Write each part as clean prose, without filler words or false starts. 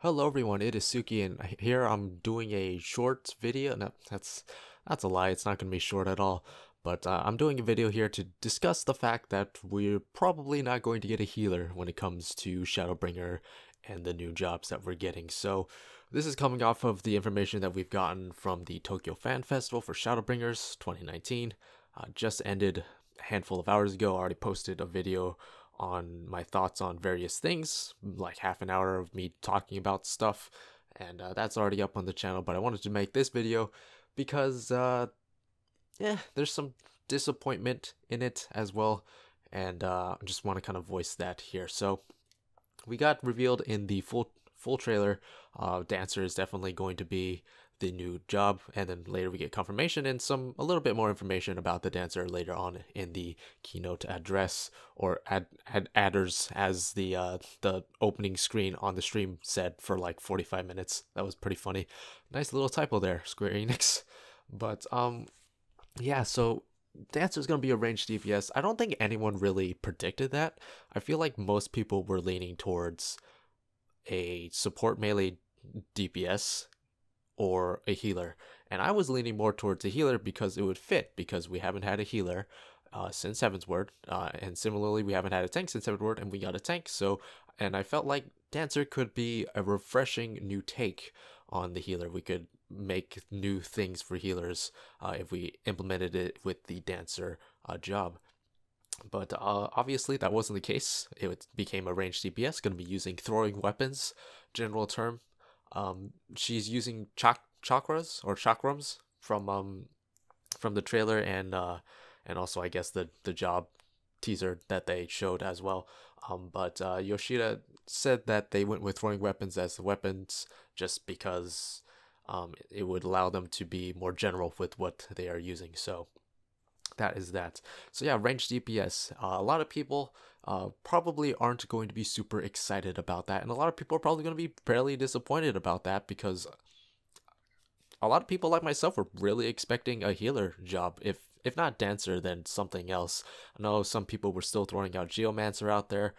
Hello everyone, it is Tsuki, and here I'm doing a short video. No, that's a lie. It's not going to be short at all. But I'm doing a video here to discuss the fact that we're probably not going to get a healer when it comes to Shadowbringer and the new jobs that we're getting. So this is coming off of the information that we've gotten from the Tokyo Fan Festival for Shadowbringers 2019. Just ended a handful of hours ago. I already posted a video on my thoughts on various things, like half an hour of me talking about stuff, and that's already up on the channel. But I wanted to make this video because yeah, there's some disappointment in it as well, and I just want to kind of voice that here. So we got revealed in the full trailer, Dancer is definitely going to be the new job, and then later we get confirmation and a little bit more information about the Dancer later on in the keynote address, or adders, as the opening screen on the stream said for like 45 minutes. That was pretty funny. Nice little typo there, Square Enix. But yeah, so Dancer is going to be a ranged DPS. I don't think anyone really predicted that. I feel like most people were leaning towards a support melee DPS or a healer, and I was leaning more towards a healer because it would fit, because we haven't had a healer since Heavensward, and similarly we haven't had a tank since Heavensward, and we got a tank. So, and I felt like Dancer could be a refreshing new take on the healer. We could make new things for healers if we implemented it with the Dancer job. But obviously that wasn't the case. It became a ranged DPS, going to be using throwing weapons, general term. She's using chakras or chakrams from the trailer, and also I guess the job teaser that they showed as well. But Yoshida said that they went with throwing weapons as the weapons just because it would allow them to be more general with what they are using. So that is that. So yeah, ranged DPS. A lot of people probably aren't going to be super excited about that, and a lot of people are probably going to be fairly disappointed about that, because a lot of people like myself were really expecting a healer job. If not Dancer, then something else. I know some people were still throwing out Geomancer out there.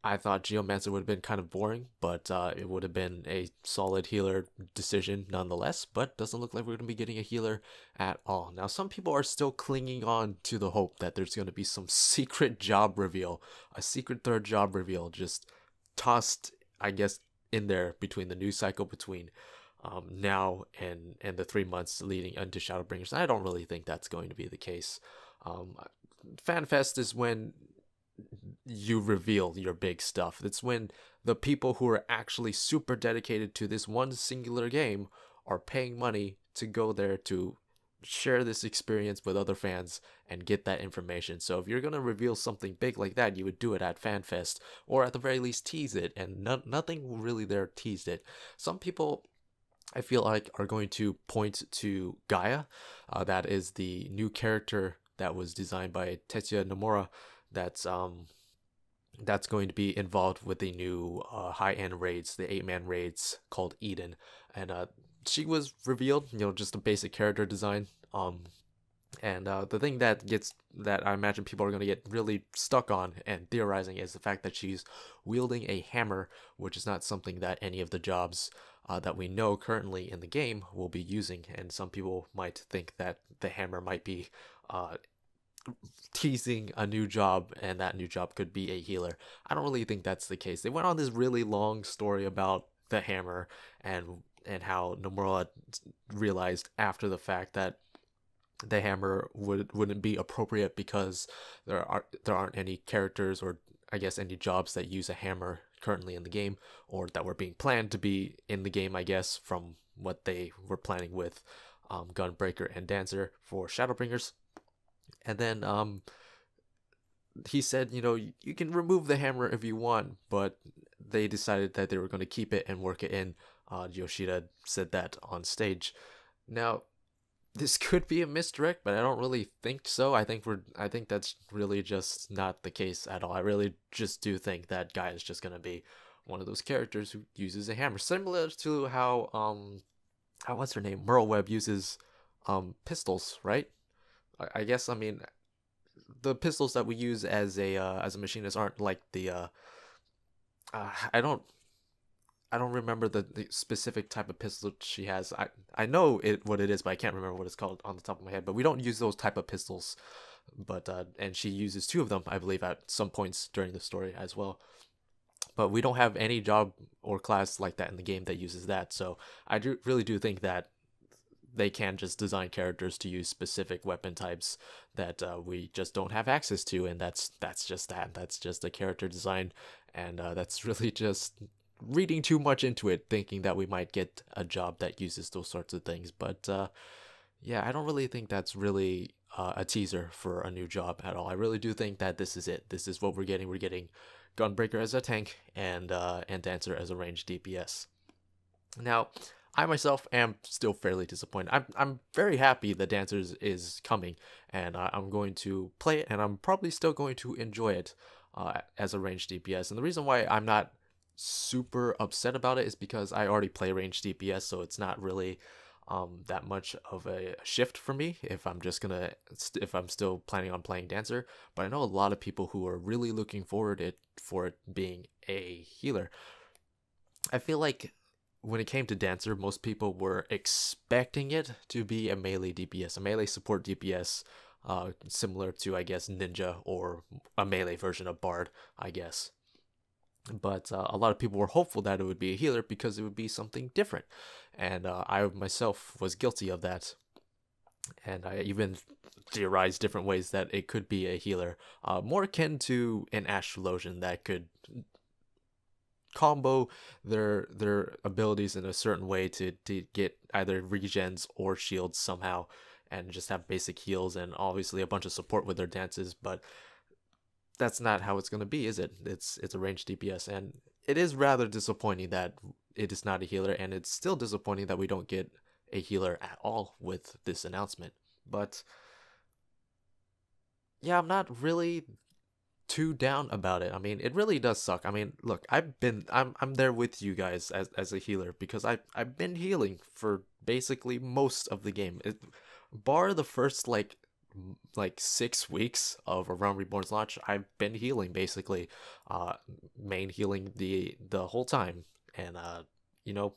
I thought Geomancer would have been kind of boring, but it would have been a solid healer decision nonetheless. But doesn't look like we're going to be getting a healer at all. Now, some people are still clinging on to the hope that there's going to be some secret job reveal, a secret third job reveal, just tossed, I guess, in there between the news cycle between now and the 3 months leading into Shadowbringers. I don't really think that's going to be the case. FanFest is when you reveal your big stuff. It's when the people who are actually super dedicated to this one singular game are paying money to go there to share this experience with other fans and get that information. So if you're going to reveal something big like that, you would do it at FanFest, or at the very least tease it, and nothing really there teased it. Some people, I feel like, are going to point to Gaia. That is the new character that was designed by Tetsuya Nomura, that's going to be involved with the new high-end raids, the 8-man raids called Eden. And she was revealed, just a basic character design. And the thing that I imagine people are going to get really stuck on and theorizing is the fact that she's wielding a hammer, which is not something that any of the jobs that we know currently in the game will be using. And some people might think that the hammer might be teasing a new job, and that new job could be a healer. I don't really think that's the case. They went on this really long story about the hammer and how Nomura realized after the fact that the hammer wouldn't be appropriate because there aren't any characters, or I guess any jobs, that use a hammer currently in the game, or that were being planned to be in the game, I guess, from what they were planning with Gunbreaker and Dancer for Shadowbringers. And then he said, you can remove the hammer if you want, but they decided that they were going to keep it and work it in. Yoshida said that on stage. Now, this could be a misdirect, but I don't really think so. I think that's really just not the case at all. I really just do think that Guy is just going to be one of those characters who uses a hammer, similar to how what's her name, Merleweb uses pistols, right? I guess, I mean, the pistols that we use as a machinist aren't like the I don't I don't remember the specific type of pistol she has. I know what it is, but I can't remember what it's called on the top of my head. But we don't use those type of pistols. But and she uses two of them, I believe, at some points during the story as well. But we don't have any job or class like that in the game that uses that. So I really do think that they can just design characters to use specific weapon types that we just don't have access to, and that's just that. That's just a character design, and that's really just reading too much into it, thinking that we might get a job that uses those sorts of things. But yeah, I don't really think that's really a teaser for a new job at all. I really do think that this is it. This is what we're getting. We're getting Gunbreaker as a tank and Dancer as a ranged DPS. Now, I myself am still fairly disappointed. I'm very happy that Dancers is coming, and I'm going to play it, and I'm probably still going to enjoy it as a ranged DPS. And the reason why I'm not super upset about it is because I already play ranged DPS, so it's not really that much of a shift for me if I'm still planning on playing Dancer. But I know a lot of people who are really looking forward for it being a healer. I feel like when it came to Dancer, most people were expecting it to be a melee DPS, a melee support DPS, similar to, I guess, Ninja, or a melee version of Bard, I guess. But a lot of people were hopeful that it would be a healer because it would be something different. And I myself was guilty of that. And I even theorized different ways that it could be a healer, more akin to an Astrologian that could combo their abilities in a certain way to get either regens or shields somehow, and just have basic heals and obviously a bunch of support with their dances. But that's not how it's going to be, is it? It's a ranged DPS, and it is rather disappointing that it is not a healer, and it's still disappointing that we don't get a healer at all with this announcement. But yeah, I'm not really too down about it. I mean, it really does suck. I mean, look, I'm there with you guys as a healer, because I've been healing for basically most of the game. Bar the first like 6 weeks of A Realm Reborn's launch, I've been healing basically, main healing the whole time. And you know,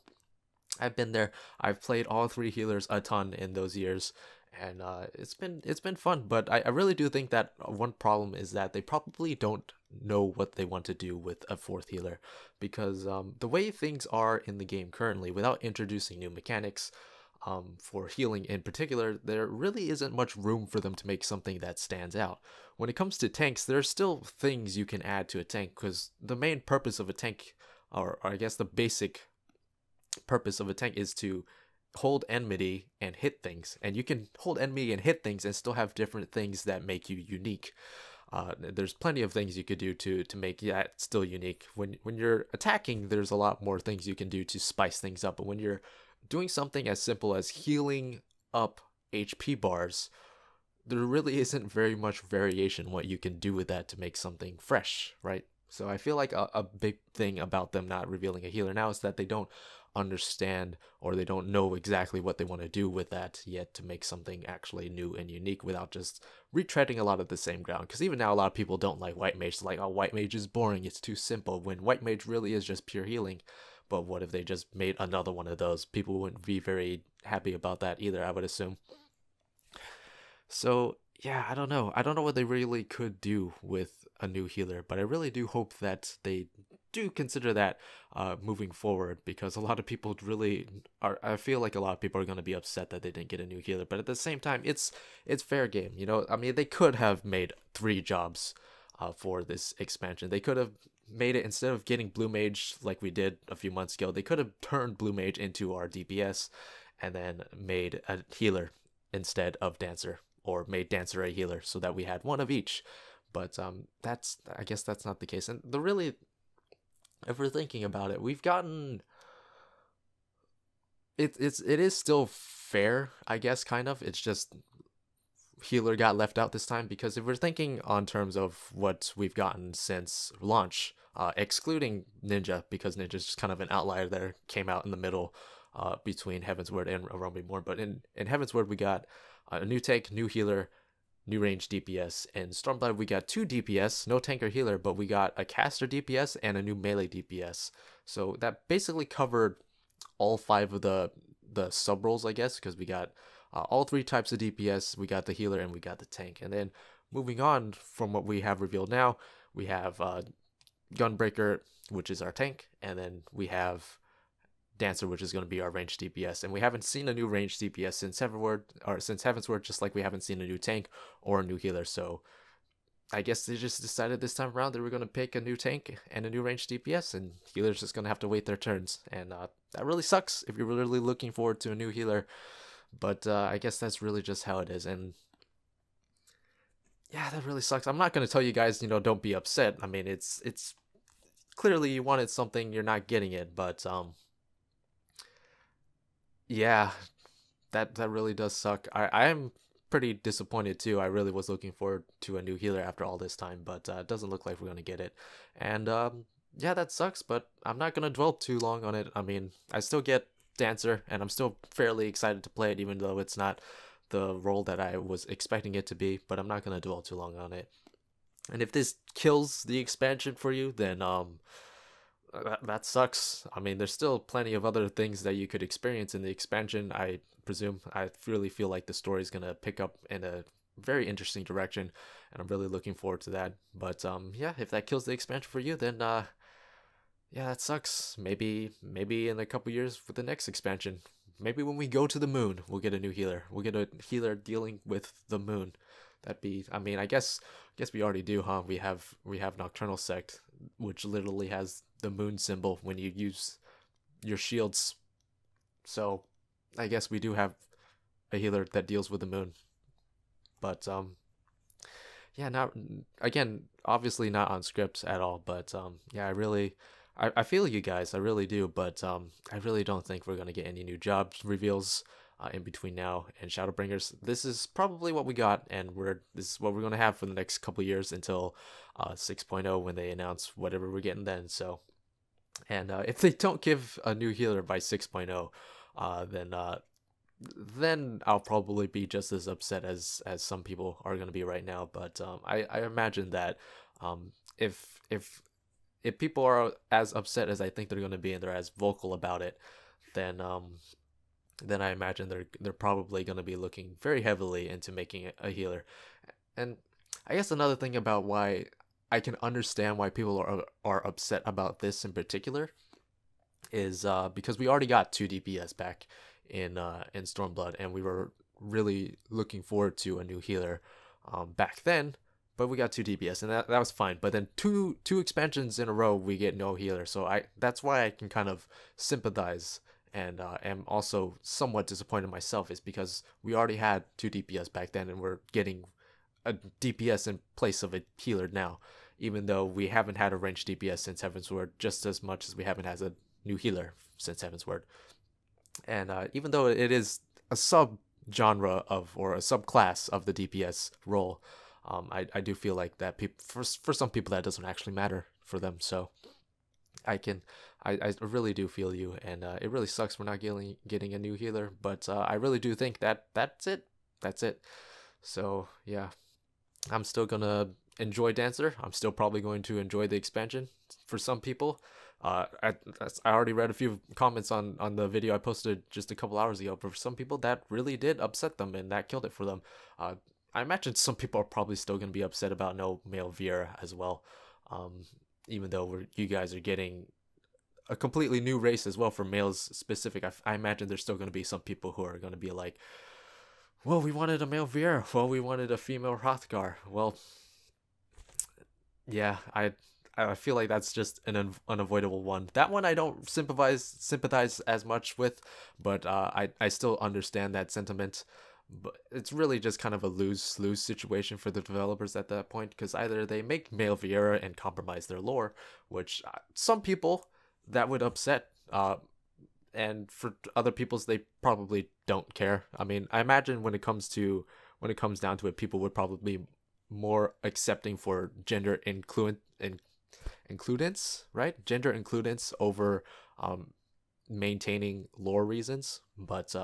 I've been there. I've played all three healers a ton in those years, and it's been fun. But I really do think that one problem is that they probably don't know what they want to do with a fourth healer, because the way things are in the game currently, without introducing new mechanics, for healing in particular, there really isn't much room for them to make something that stands out. When it comes to tanks, there's still things you can add to a tank, because the main purpose of a tank, or I guess the basic purpose of a tank, is to hold enmity and hit things. And you can hold enemy and hit things and still have different things that make you unique. There's plenty of things you could do to make that still unique. When you're attacking, there's a lot more things you can do to spice things up. But when you're doing something as simple as healing up HP bars, there really isn't very much variation what you can do with that to make something fresh, right? So I feel like a big thing about them not revealing a healer now is that they don't understand, or they don't know exactly what they want to do with that yet to make something actually new and unique without just retreading a lot of the same ground. Because even now, a lot of people don't like White Mage. Like, oh, White Mage is boring, it's too simple, when White Mage really is just pure healing. But what if they just made another one of those? People wouldn't be very happy about that either, I would assume. So yeah, I don't know. I don't know what they really could do with a new healer, but I really do hope that they do consider that moving forward, because a lot of people really are. I feel like a lot of people are going to be upset that they didn't get a new healer, but at the same time, it's fair game. You know, I mean, they could have made 3 jobs for this expansion. They could have made it, instead of getting Blue Mage like we did a few months ago, they could have turned Blue Mage into our DPS and then made a healer instead of Dancer, or made Dancer a healer, so that we had one of each. But I guess that's not the case. And if we're thinking about it, we've gotten it is still fair, I guess, kind of. It's just healer got left out this time, because if we're thinking on terms of what we've gotten since launch, excluding Ninja, because Ninja's just kind of an outlier there, came out in the middle between Heavensward and A Realm Reborn. But in Heavensward, we got a new tank, new healer, new range DPS. In Stormblood, we got 2 DPS, no tank or healer, but we got a caster DPS and a new melee DPS. So that basically covered all 5 of the sub roles, I guess, because we got all 3 types of DPS. We got the healer and we got the tank. And then moving on from what we have revealed now, we have Gunbreaker, which is our tank, and then we have Dancer, which is going to be our ranged DPS. And we haven't seen a new ranged DPS since Heavensward, just like we haven't seen a new tank or a new healer. So I guess they just decided this time around they were going to pick a new tank and a new ranged DPS, and healers just going to have to wait their turns. And that really sucks if you're really looking forward to a new healer. But I guess that's really just how it is. And yeah, that really sucks. I'm not going to tell you guys, don't be upset. I mean, it's clearly you wanted something, you're not getting it. But yeah, that really does suck. I am pretty disappointed too. I really was looking forward to a new healer after all this time, but it doesn't look like we're gonna get it. And yeah, that sucks, but I'm not gonna dwell too long on it. I mean, I still get Dancer, and I'm still fairly excited to play it, even though it's not the role that I was expecting it to be, but I'm not gonna dwell too long on it. And if this kills the expansion for you, then that sucks. I mean, there's still plenty of other things that you could experience in the expansion. I presume. I really feel like the story is gonna pick up in a very interesting direction, and I'm really looking forward to that. But yeah, if that kills the expansion for you, then yeah, that sucks. Maybe in a couple years with the next expansion, maybe when we go to the moon, we'll get a new healer. We'll get a healer dealing with the moon. That'd be. I mean, I guess we already do, huh? We have Nocturnal Sect, which literally has the moon symbol when you use your shields. So I guess we do have a healer that deals with the moon. But yeah, not again, obviously not on script at all, but yeah, I feel you guys, I really do, but I really don't think we're gonna get any new job reveals in between now and Shadowbringers. This is probably what we got, and this is what we're gonna have for the next couple years until 6.0 when they announce whatever we're getting then. So, and if they don't give a new healer by 6.0, then I'll probably be just as upset as some people are going to be right now. But I imagine that if people are as upset as I think they're going to be, and they're as vocal about it, then I imagine they're probably going to be looking very heavily into making it a healer. And I guess another thing about why I can understand why people are upset about this in particular is because we already got 2 DPS back in Stormblood, and we were really looking forward to a new healer back then, but we got 2 DPS, and that was fine. But then two expansions in a row we get no healer, so that's why I can kind of sympathize, and am also somewhat disappointed myself, is because we already had 2 DPS back then, and we're getting a DPS in place of a healer now, even though we haven't had a ranged DPS since Heavensward, just as much as we haven't had a new healer since Heavensward. And even though it is a sub-genre or a subclass of the DPS role, I do feel like that for some people that doesn't actually matter for them. So I really do feel you, and it really sucks we're not getting a new healer, but I really do think that's it. So yeah, I'm still gonna enjoy Dancer. I'm still probably going to enjoy the expansion for some people. I already read a few comments on the video I posted just a couple hours ago, but for some people that really did upset them, and that killed it for them. I imagine some people are probably still going to be upset about no male Viera as well, even though you guys are getting a completely new race as well for males specific. I imagine there's still going to be some people who are going to be like, well, we wanted a male Viera, well, we wanted a female Hrothgar. Well, yeah, I feel like that's just an unavoidable one. That one I don't sympathize as much with, but I still understand that sentiment. But it's really just kind of a lose-lose situation for the developers at that point, because either they make male Viera and compromise their lore, which some people that would upset, and for other people's they probably don't care. I mean, I imagine when it comes down to it, people would probably be more accepting for gender includence, right? Gender includence over maintaining lore reasons. But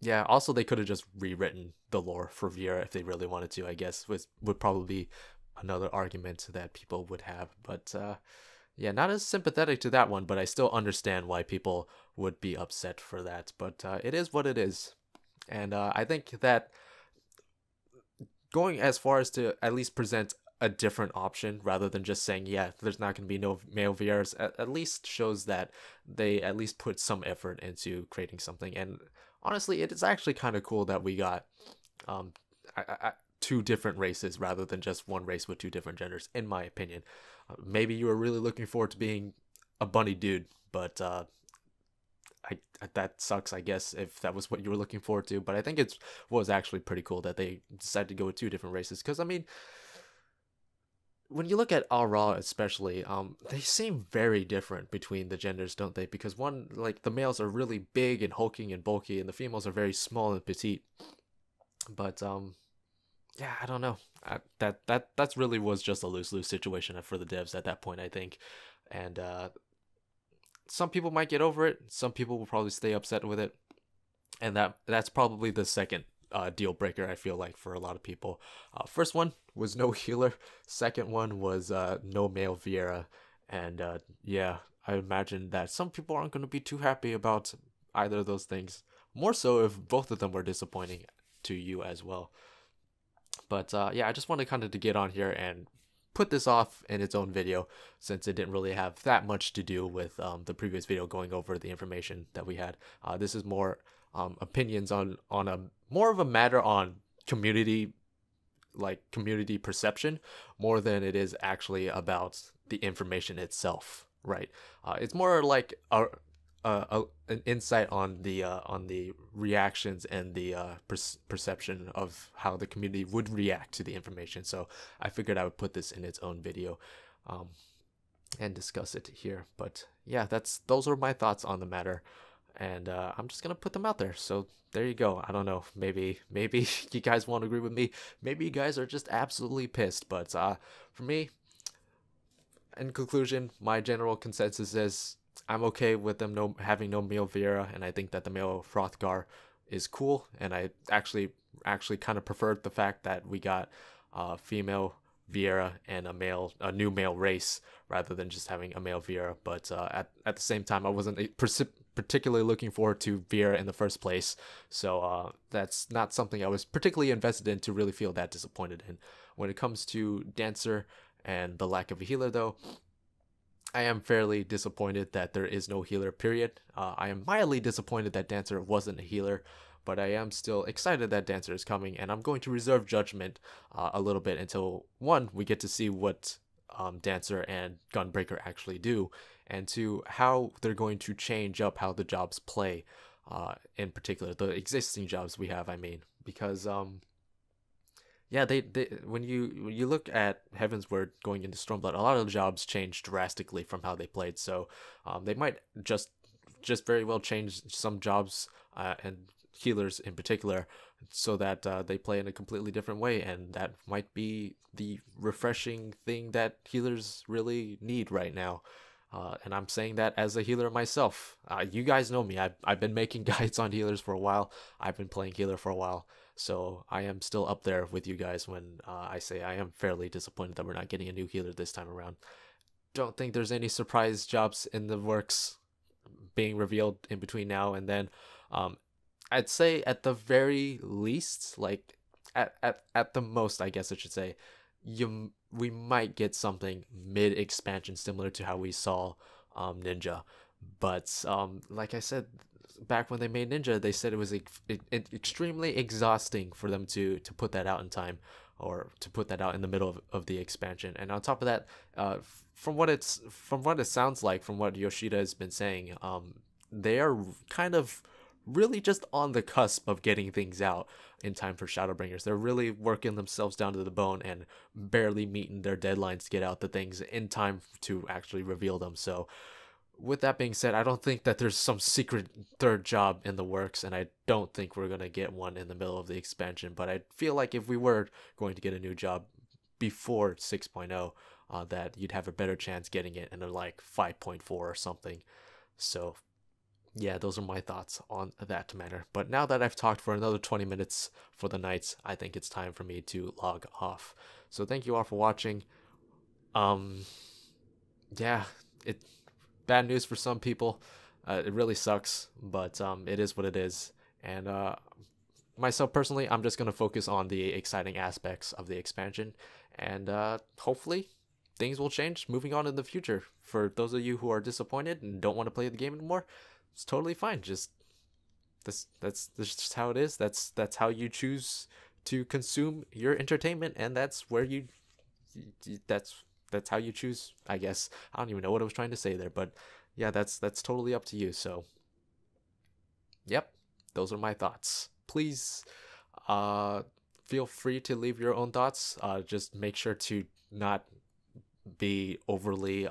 yeah, also they could have just rewritten the lore for Viera if they really wanted to, I guess, would probably be another argument that people would have. But Yeah, not as sympathetic to that one, but I still understand why people would be upset for that. But it is what it is. And I think that going as far as to at least present a different option rather than just saying, yeah, there's not going to be no male Vieras, at least shows that they at least put some effort into creating something. And honestly, it is actually kind of cool that we got um, two different races rather than just one race with two different genders, in my opinion. Maybe you were really looking forward to being a bunny dude, but that sucks, I guess, if that was what you were looking forward to. But I think it was actually pretty cool that they decided to go with two different races. Because, I mean, when you look at Aura especially, they seem very different between the genders, don't they? Because one, like, the males are really big and hulking and bulky, and the females are very small and petite. But, yeah, I don't know. That's really was just a lose-lose situation for the devs at that point, I think. And, some people might get over it. Some people will probably stay upset with it, and that's probably the second deal breaker, I feel like, for a lot of people. First one was no healer. Second one was no male Viera, and yeah, I imagine that some people aren't going to be too happy about either of those things. More so if both of them were disappointing to you as well. But yeah, I just wanted kind of to get on here and put this off in its own video, since it didn't really have that much to do with the previous video going over the information that we had. This is more opinions on a more of a matter on community perception, more than it is actually about the information itself, right? It's more like an insight on the reactions and the perception of how the community would react to the information. So I figured I would put this in its own video and discuss it here. But yeah, those are my thoughts on the matter, and I'm just gonna put them out there. So there you go. I don't know, maybe you guys won't agree with me, maybe you guys are just absolutely pissed, but for me, in conclusion, my general consensus is I'm okay with them having no male Viera, and I think that the male Hrothgar is cool, and I actually kind of preferred the fact that we got female Viera and a new male race rather than just having a male Viera. But at the same time, I wasn't particularly looking forward to Viera in the first place, so that's not something I was particularly invested in to really feel that disappointed in. When it comes to Dancer and the lack of a healer, though, I am fairly disappointed that there is no healer, period. I am mildly disappointed that Dancer wasn't a healer, but I am still excited that Dancer is coming, and I'm going to reserve judgment a little bit until, one, we get to see what Dancer and Gunbreaker actually do, and two, how they're going to change up how the jobs play, in particular, the existing jobs we have, I mean, because yeah, they when you look at Heavensward going into Stormblood, a lot of the jobs changed drastically from how they played. So they might just very well change some jobs and healers in particular, so that they play in a completely different way, and that might be the refreshing thing that healers really need right now. And I'm saying that as a healer myself. You guys know me. I've been making guides on healers for a while. I've been playing healer for a while. So I am still up there with you guys when I say I am fairly disappointed that we're not getting a new healer this time around. Don't think there's any surprise jobs in the works being revealed in between now and then. I'd say at the very least, like at the most, I guess I should say, we might get something mid-expansion similar to how we saw Ninja. But like I said, back when they made Ninja, they said it was extremely exhausting for them to put that out in time, or to put that out in the middle of the expansion. And on top of that, from what it sounds like, from what Yoshida has been saying, they are kind of really just on the cusp of getting things out in time for Shadowbringers. They're really working themselves down to the bone and barely meeting their deadlines to get out the things in time to actually reveal them. So with that being said, I don't think that there's some secret third job in the works, and I don't think we're going to get one in the middle of the expansion. But I feel like if we were going to get a new job before 6.0, that you'd have a better chance getting it in a like 5.4 or something. So yeah, those are my thoughts on that matter. But now that I've talked for another 20 minutes for the nights, I think it's time for me to log off. So thank you all for watching. Yeah, it bad news for some people. It really sucks, but it is what it is. And myself personally, I'm just gonna focus on the exciting aspects of the expansion, and hopefully things will change moving on in the future. For those of you who are disappointed and don't want to play the game anymore, it's totally fine. Just that's just how it is. That's how you choose to consume your entertainment, and that's where that's how you choose, I guess. I don't even know what I was trying to say there, but yeah, that's totally up to you. So yep, those are my thoughts. Please feel free to leave your own thoughts. Just make sure to not be overly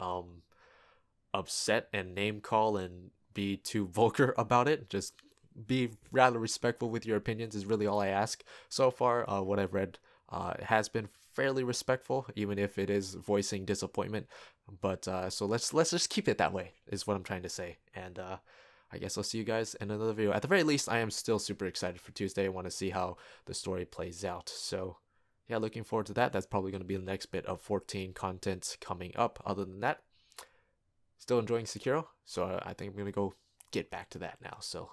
upset and name call and be too vulgar about it. Just be rather respectful with your opinions is really all I ask. So far, what I've read has been fairly respectful, even if it is voicing disappointment. But so let's just keep it that way, is what I'm trying to say. And I guess I'll see you guys in another video. At the very least, I am still super excited for Tuesday. I want to see how the story plays out. So yeah, looking forward to that. That's probably going to be the next bit of 14 content coming up. Other than that, still enjoying Sekiro, so I think I'm going to go get back to that now. So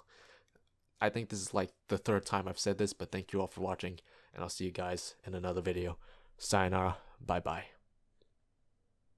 I think this is like the third time I've said this, but thank you all for watching, and I'll see you guys in another video. Sayonara, bye bye.